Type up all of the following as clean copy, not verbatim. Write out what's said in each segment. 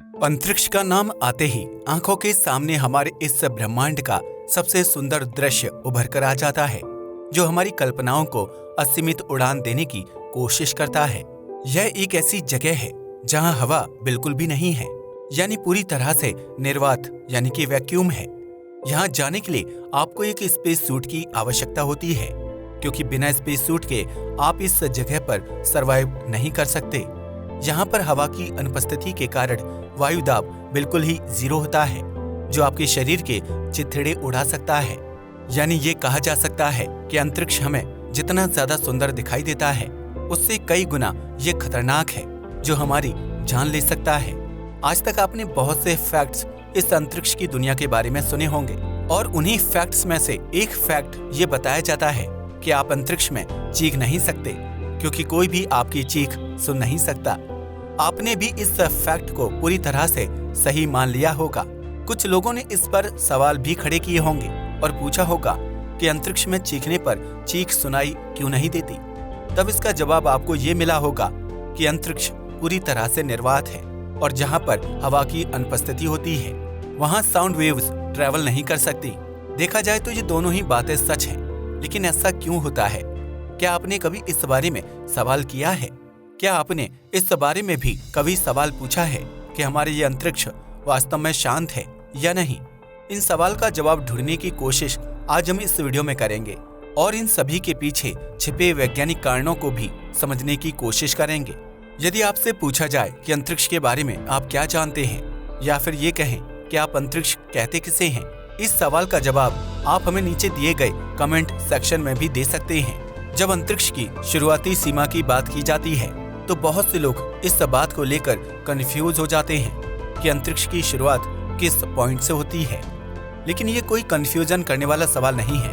अंतरिक्ष का नाम आते ही आंखों के सामने हमारे इस ब्रह्मांड का सबसे सुंदर दृश्य उभर कर आ जाता है, जो हमारी कल्पनाओं को असीमित उड़ान देने की कोशिश करता है। यह एक ऐसी जगह है जहां हवा बिल्कुल भी नहीं है, यानी पूरी तरह से निर्वात यानी कि वैक्यूम है। यहां जाने के लिए आपको एक स्पेस सूट की आवश्यकता होती है, क्योंकि बिना स्पेस सूट के आप इस जगह पर सरवाइव नहीं कर सकते। यहाँ पर हवा की अनुपस्थिति के कारण वायु दाब बिल्कुल ही जीरो होता है, जो आपके शरीर के चिथड़े उड़ा सकता है। यानी ये कहा जा सकता है कि अंतरिक्ष हमें जितना ज्यादा सुंदर दिखाई देता है, उससे कई गुना ये खतरनाक है, जो हमारी जान ले सकता है। आज तक आपने बहुत से फैक्ट्स इस अंतरिक्ष की दुनिया के बारे में सुने होंगे, और उन्हीं फैक्ट्स में से एक फैक्ट ये बताया जाता है कि आप अंतरिक्ष में चीख नहीं सकते, क्योंकि कोई भी आपकी चीख सुन नहीं सकता। आपने भी इस फैक्ट को पूरी तरह से सही मान लिया होगा। कुछ लोगों ने इस पर सवाल भी खड़े किए होंगे और पूछा होगा कि अंतरिक्ष में चीखने पर चीख सुनाई क्यों नहीं देती। तब इसका जवाब आपको ये मिला होगा कि अंतरिक्ष पूरी तरह से निर्वात है, और जहाँ पर हवा की अनुपस्थिति होती है वहाँ साउंड वेव्स ट्रैवल नहीं कर सकती। देखा जाए तो ये दोनों ही बातें सच हैं, लेकिन ऐसा क्यों होता है? क्या आपने कभी इस बारे में सवाल किया है? क्या आपने इस बारे में भी कभी सवाल पूछा है कि हमारे ये अंतरिक्ष वास्तव में शांत है या नहीं? इन सवाल का जवाब ढूंढने की कोशिश आज हम इस वीडियो में करेंगे, और इन सभी के पीछे छिपे वैज्ञानिक कारणों को भी समझने की कोशिश करेंगे। यदि आपसे पूछा जाए कि अंतरिक्ष के बारे में आप क्या जानते हैं, या फिर ये कहें कि आप अंतरिक्ष कहते किसे हैं, इस सवाल का जवाब आप हमें नीचे दिए गए कमेंट सेक्शन में भी दे सकते हैं। जब अंतरिक्ष की शुरुआती सीमा की बात की जाती है तो बहुत से लोग इस बात को लेकर कंफ्यूज हो जाते हैं कि अंतरिक्ष की शुरुआत किस पॉइंट से होती है। लेकिन ये कोई कंफ्यूजन करने वाला सवाल नहीं है,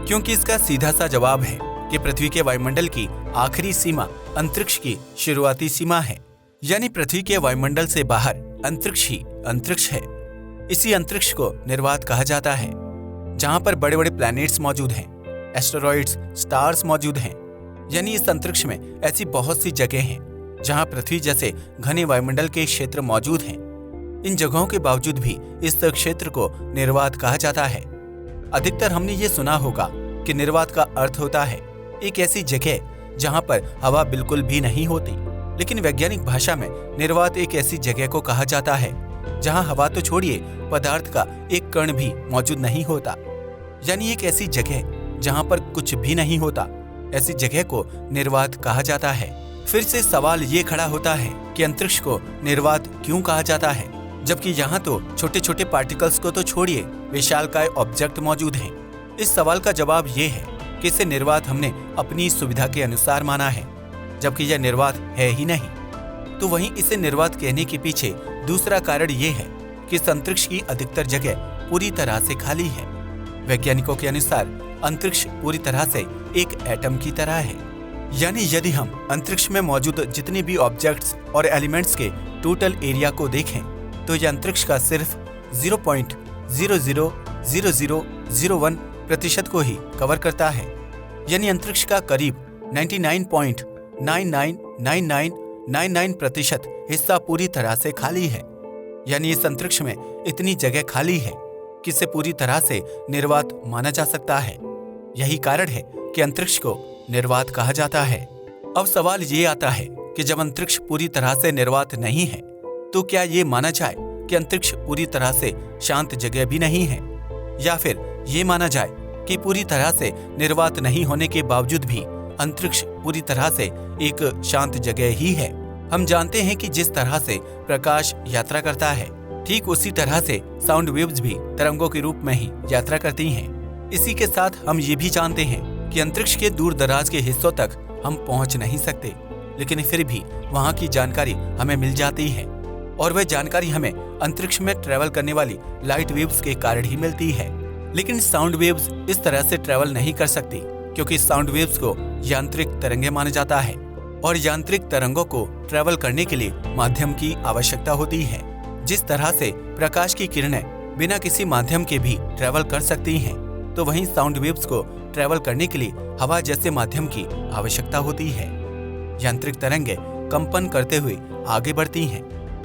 क्योंकि इसका सीधा सा जवाब है कि पृथ्वी के वायुमंडल की आखिरी सीमा अंतरिक्ष की शुरुआती सीमा है। यानी पृथ्वी के वायुमंडल से बाहर अंतरिक्ष ही अंतरिक्ष है। इसी अंतरिक्ष को निर्वात कहा जाता है, जहाँ पर बड़े बड़े प्लैनेट्स मौजूद हैं, एस्टेरॉइड्स, स्टार्स मौजूद हैं। यानी इस अंतरिक्ष में ऐसी बहुत सी जगह हैं जहां पृथ्वी जैसे घने वायुमंडल के क्षेत्र मौजूद हैं। इन जगहों के बावजूद भी इस क्षेत्र को निर्वात कहा जाता है। अधिकतर हमने ये सुना होगा कि निर्वात का अर्थ होता है एक ऐसी जगह जहां पर हवा बिल्कुल भी नहीं होती। लेकिन वैज्ञानिक भाषा में निर्वात एक ऐसी जगह को कहा जाता है जहां हवा तो छोड़िए, पदार्थ का एक कण भी मौजूद नहीं होता। यानी एक ऐसी जगह जहां पर कुछ भी नहीं होता, ऐसी जगह को निर्वात कहा जाता है। फिर से सवाल ये खड़ा होता है कि अंतरिक्ष को निर्वात क्यों कहा जाता है, जबकि यहाँ तो छोटे छोटे पार्टिकल्स को तो छोड़िए, विशालकाय ऑब्जेक्ट मौजूद हैं। इस सवाल का जवाब ये है कि इसे निर्वात हमने अपनी सुविधा के अनुसार माना है, जबकि यह निर्वात है ही नहीं। तो वहीं इसे निर्वात कहने के पीछे दूसरा कारण ये है कि इस अंतरिक्ष की अधिकतर जगह पूरी तरह से खाली है। वैज्ञानिकों के अनुसार अंतरिक्ष पूरी तरह से एक एटम की तरह है। यानी यदि हम अंतरिक्ष में मौजूद जितने भी ऑब्जेक्ट्स और एलिमेंट्स के टोटल एरिया को देखें तो यह अंतरिक्ष का सिर्फ 0.000001% को ही कवर करता है। यानी अंतरिक्ष का करीब 99.999999% हिस्सा पूरी तरह से खाली है। यानी इस अंतरिक्ष में इतनी जगह खाली है कि इसे पूरी तरह से निर्वात माना जा सकता है। यही कारण है कि अंतरिक्ष को निर्वात कहा जाता है। अब सवाल ये आता है कि जब अंतरिक्ष पूरी तरह से निर्वात नहीं है, तो क्या ये माना जाए कि अंतरिक्ष पूरी तरह से शांत जगह भी नहीं है, या फिर ये माना जाए कि पूरी तरह से निर्वात नहीं होने के बावजूद भी अंतरिक्ष पूरी तरह से एक शांत जगह ही है। हम जानते हैं कि जिस तरह से प्रकाश यात्रा करता है, ठीक उसी तरह से साउंड वेव्स भी तरंगों के रूप में ही यात्रा करती हैं। इसी के साथ हम ये भी जानते हैं कि अंतरिक्ष के दूर दराज के हिस्सों तक हम पहुंच नहीं सकते, लेकिन फिर भी वहां की जानकारी हमें मिल जाती है, और वह जानकारी हमें अंतरिक्ष में ट्रैवल करने वाली लाइट वेव्स के कारण ही मिलती है। लेकिन साउंड वेव्स इस तरह से ट्रैवल नहीं कर सकती, क्योंकि साउंड वेव्स को यांत्रिक तरंगे माना जाता है, और यांत्रिक तरंगों को ट्रैवल करने के लिए माध्यम की आवश्यकता होती है। जिस तरह से प्रकाश की किरणें बिना किसी माध्यम के भी ट्रैवल कर सकती हैं, तो वहीं साउंड वेव्स को ट्रैवल करने के लिए हवा जैसे माध्यम की आवश्यकता होती है। यांत्रिक तरंगें कंपन करते हुए आगे बढ़ती हैं,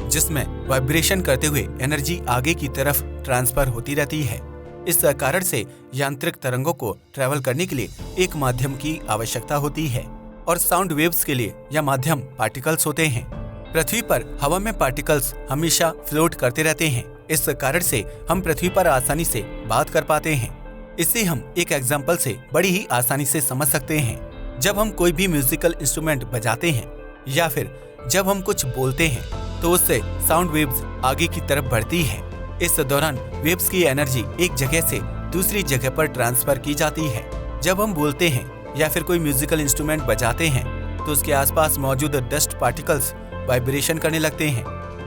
जिसमें वाइब्रेशन करते हुए एनर्जी आगे की तरफ ट्रांसफर होती रहती है। इस कारण से यांत्रिक तरंगों को ट्रैवल करने के लिए एक माध्यम की आवश्यकता होती है और साउंड वेव्स के लिए यह माध्यम पार्टिकल्स होते हैं। पृथ्वी पर हवा में पार्टिकल्स हमेशा फ्लोट करते रहते हैं। इस कारण से हम पृथ्वी पर आसानी से बात कर पाते हैं। इसे हम एक एग्जाम्पल से बड़ी ही आसानी से समझ सकते हैं। जब हम कोई भी म्यूजिकल इंस्ट्रूमेंट बजाते हैं या फिर जब हम कुछ बोलते हैं तो उससे साउंड वेव्स आगे की तरफ बढ़ती है। इस दौरान वेव्स की एनर्जी एक जगह से दूसरी जगह पर ट्रांसफर की जाती है। जब हम बोलते हैं या फिर कोई म्यूजिकल इंस्ट्रूमेंट बजाते हैं तो उसके आसपास मौजूद डस्ट पार्टिकल्स वाइब्रेशन करने लगते हैं।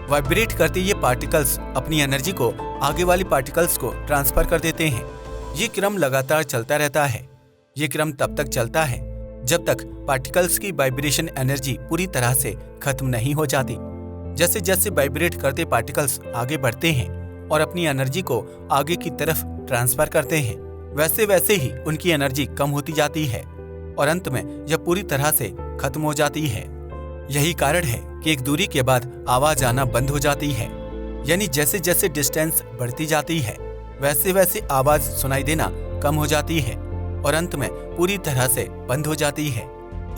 वाइब्रेट करते ये पार्टिकल्स अपनी एनर्जी को आगे वाली पार्टिकल्स को ट्रांसफर कर देते हैं। ये क्रम लगातार चलता रहता है। ये क्रम तब तक चलता है जब तक पार्टिकल्स की वाइब्रेशन एनर्जी पूरी तरह से खत्म नहीं हो जाती। जैसे जैसे वाइब्रेट करते पार्टिकल्स आगे बढ़ते हैं और अपनी एनर्जी को आगे की तरफ ट्रांसफर करते हैं, वैसे वैसे ही उनकी एनर्जी कम होती जाती है और अंत में यह पूरी तरह से खत्म हो जाती है। यही कारण है कि एक दूरी के बाद आवाज आना बंद हो जाती है। यानी जैसे जैसे डिस्टेंस बढ़ती जाती है वैसे वैसे आवाज सुनाई देना कम हो जाती है और अंत में पूरी तरह से बंद हो जाती है।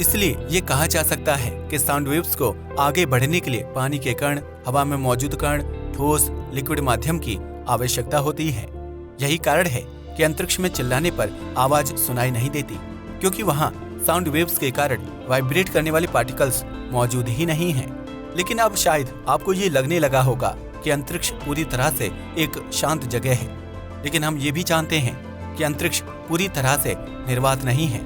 इसलिए ये कहा जा सकता है कि साउंड वेव्स को आगे बढ़ने के लिए पानी के कण, हवा में मौजूद कण, ठोस लिक्विड माध्यम की आवश्यकता होती है। यही कारण है कि अंतरिक्ष में चिल्लाने पर आवाज सुनाई नहीं देती, क्योंकि वहाँ साउंड वेव्स के कारण वाइब्रेट करने वाली पार्टिकल्स मौजूद ही नहीं हैं। लेकिन अब शायद आपको ये लगने लगा होगा कि अंतरिक्ष पूरी तरह से एक शांत जगह है, लेकिन हम ये भी जानते हैं कि अंतरिक्ष पूरी तरह से निर्वात नहीं है,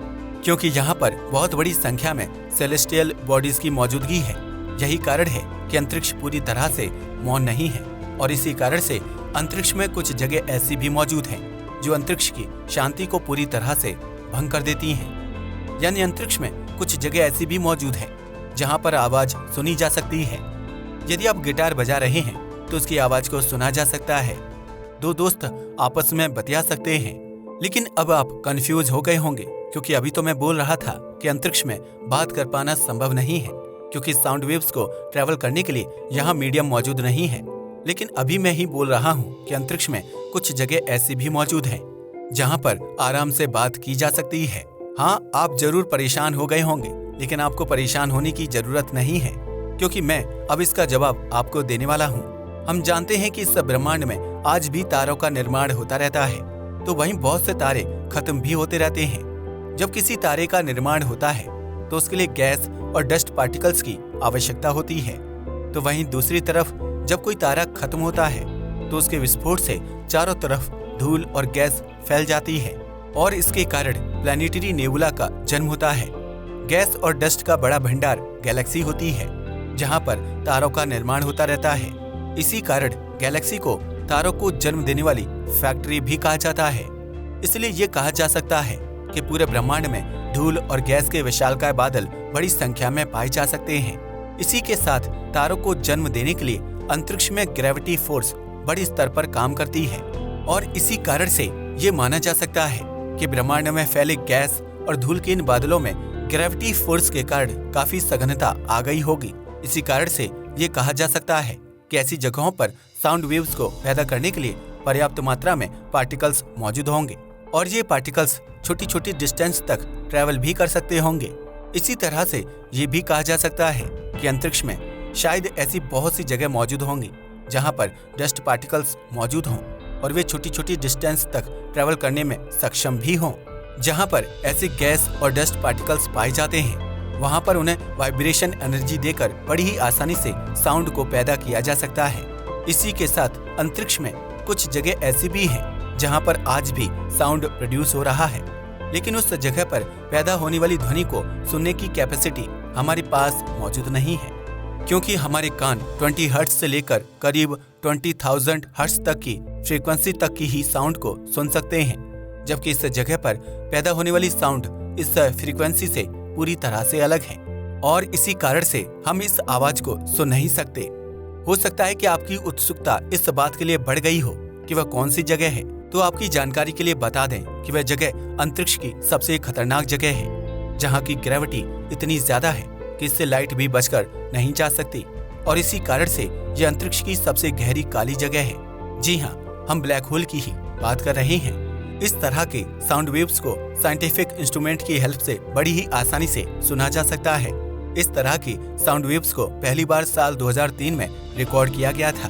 क्योंकि यहाँ पर बहुत बड़ी संख्या में सेलेस्टियल बॉडीज की मौजूदगी है। यही कारण है कि अंतरिक्ष पूरी तरह से मौन नहीं है और इसी कारण से अंतरिक्ष में कुछ जगह ऐसी भी मौजूद हैं जो अंतरिक्ष की शांति को पूरी तरह से भंग कर देती हैं। यानी अंतरिक्ष में कुछ जगह ऐसी भी मौजूद है जहाँ पर आवाज सुनी जा सकती है। यदि आप गिटार बजा रहे हैं तो उसकी आवाज को सुना जा सकता है। दो दोस्त आपस में बतिया सकते हैं। लेकिन अब आप कंफ्यूज हो गए होंगे, क्योंकि अभी तो मैं बोल रहा था कि अंतरिक्ष में बात कर पाना संभव नहीं है, क्योंकि साउंड वेव्स को ट्रैवल करने के लिए यहाँ मीडियम मौजूद नहीं है। लेकिन अभी मैं ही बोल रहा हूँ कि अंतरिक्ष में कुछ जगह ऐसी भी मौजूद हैं जहाँ पर आराम से बात की जा सकती है। हाँ, आप जरूर परेशान हो गए होंगे, लेकिन आपको परेशान होने की जरूरत नहीं है, क्योंकि मैं अब इसका जवाब आपको देने वाला हूँ। हम जानते हैं कि इस ब्रह्मांड में आज भी तारों का निर्माण होता रहता है, तो वहीं बहुत से तारे खत्म भी होते रहते हैं। जब किसी तारे का निर्माण होता है तो उसके लिए गैस और डस्ट पार्टिकल्स की आवश्यकता होती है। तो वहीं दूसरी तरफ जब कोई तारा खत्म होता है तो उसके विस्फोट से चारों तरफ धूल और गैस फैल जाती है और इसके कारण प्लैनेटरी नेबुला का जन्म होता है। गैस और डस्ट का बड़ा भंडार गैलेक्सी होती है, जहाँ पर तारों का निर्माण होता रहता है। इसी कारण गैलेक्सी को तारों को जन्म देने वाली फैक्ट्री भी कहा जाता है। इसलिए ये कहा जा सकता है कि पूरे ब्रह्मांड में धूल और गैस के विशालकाय बादल बड़ी संख्या में पाए जा सकते हैं। इसी के साथ तारों को जन्म देने के लिए अंतरिक्ष में ग्रेविटी फोर्स बड़ी स्तर पर काम करती है और इसी कारण से ये माना जा सकता है कि ब्रह्मांड में फैले गैस और धूल के इन बादलों में ग्रेविटी फोर्स के कारण काफी सघनता आ गई होगी। इसी कारण से ये कहा जा सकता है कि ऐसी जगहों पर साउंड वेव्स को पैदा करने के लिए पर्याप्त मात्रा में पार्टिकल्स मौजूद होंगे और ये पार्टिकल्स छोटी छोटी डिस्टेंस तक ट्रैवल भी कर सकते होंगे। इसी तरह से ये भी कहा जा सकता है कि अंतरिक्ष में शायद ऐसी बहुत सी जगह मौजूद होंगी जहाँ पर डस्ट पार्टिकल्स मौजूद हों और वे छोटी छोटी डिस्टेंस तक ट्रैवल करने में सक्षम भी हों। जहाँ पर ऐसे गैस और डस्ट पार्टिकल्स पाए जाते हैं वहाँ पर उन्हें वाइब्रेशन एनर्जी देकर बड़ी ही आसानी से साउंड को पैदा किया जा सकता है। इसी के साथ अंतरिक्ष में कुछ जगह ऐसी भी हैं जहाँ पर आज भी साउंड प्रोड्यूस हो रहा है, लेकिन उस जगह पर पैदा होने वाली ध्वनि को सुनने की कैपेसिटी हमारे पास मौजूद नहीं है, क्योंकि हमारे कान 20 हर्ट्ज से लेकर करीब 20,000 हर्ट्ज तक की फ्रीक्वेंसी तक की ही साउंड को सुन सकते हैं, जबकि इस जगह पर पैदा होने वाली साउंड इस फ्रीक्वेंसी से पूरी तरह से अलग है और इसी कारण से हम इस आवाज को सुन नहीं सकते। हो सकता है कि आपकी उत्सुकता इस बात के लिए बढ़ गई हो कि वह कौन सी जगह है, तो आपकी जानकारी के लिए बता दें कि वह जगह अंतरिक्ष की सबसे खतरनाक जगह है, जहाँ की ग्रेविटी इतनी ज्यादा है कि इससे लाइट भी बचकर नहीं जा सकती और इसी कारण से ये अंतरिक्ष की सबसे गहरी काली जगह है। जी हाँ, हम ब्लैक होल की ही बात कर रहे हैं। इस तरह के साउंड वेव्स को साइंटिफिक इंस्ट्रूमेंट की हेल्प से बड़ी ही आसानी से सुना जा सकता है। इस तरह की साउंड वेव्स को पहली बार साल 2003 में रिकॉर्ड किया गया था।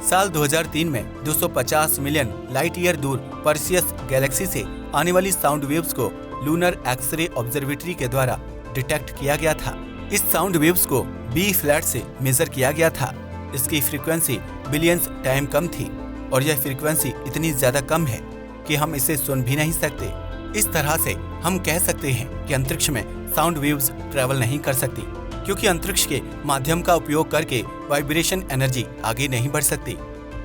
साल 2003 में 250 मिलियन लाइट ईयर दूर पर्सियस गैलेक्सी से आने वाली साउंड वेव्स को लूनर एक्सरे ऑब्जर्वेटरी के द्वारा डिटेक्ट किया गया था। इस साउंड वेव्स को बी फ्लैट से मेजर किया गया था। इसकी फ्रीक्वेंसी बिलियंस टाइम कम थी और यह फ्रीक्वेंसी इतनी ज्यादा कम है कि हम इसे सुन भी नहीं सकते। इस तरह से हम कह सकते हैं कि अंतरिक्ष में साउंड वेव्स ट्रैवल नहीं कर सकती, क्योंकि अंतरिक्ष के माध्यम का उपयोग करके वाइब्रेशन एनर्जी आगे नहीं बढ़ सकती।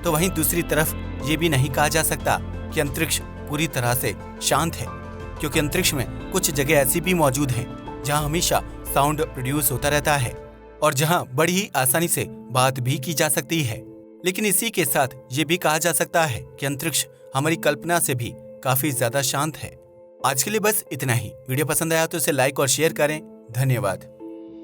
तो वहीं दूसरी तरफ ये भी नहीं कहा जा सकता कि अंतरिक्ष पूरी तरह से शांत है, क्योंकि अंतरिक्ष में कुछ जगह ऐसी भी मौजूद हैं जहां हमेशा साउंड प्रोड्यूस होता रहता है और जहां बड़ी ही आसानी से बात भी की जा सकती है। लेकिन इसी के साथ ये भी कहा जा सकता है कि अंतरिक्ष हमारी कल्पना से भी काफी ज्यादा शांत है। आज के लिए बस इतना ही। वीडियो पसंद आया तो इसे लाइक और शेयर करें। धन्यवाद।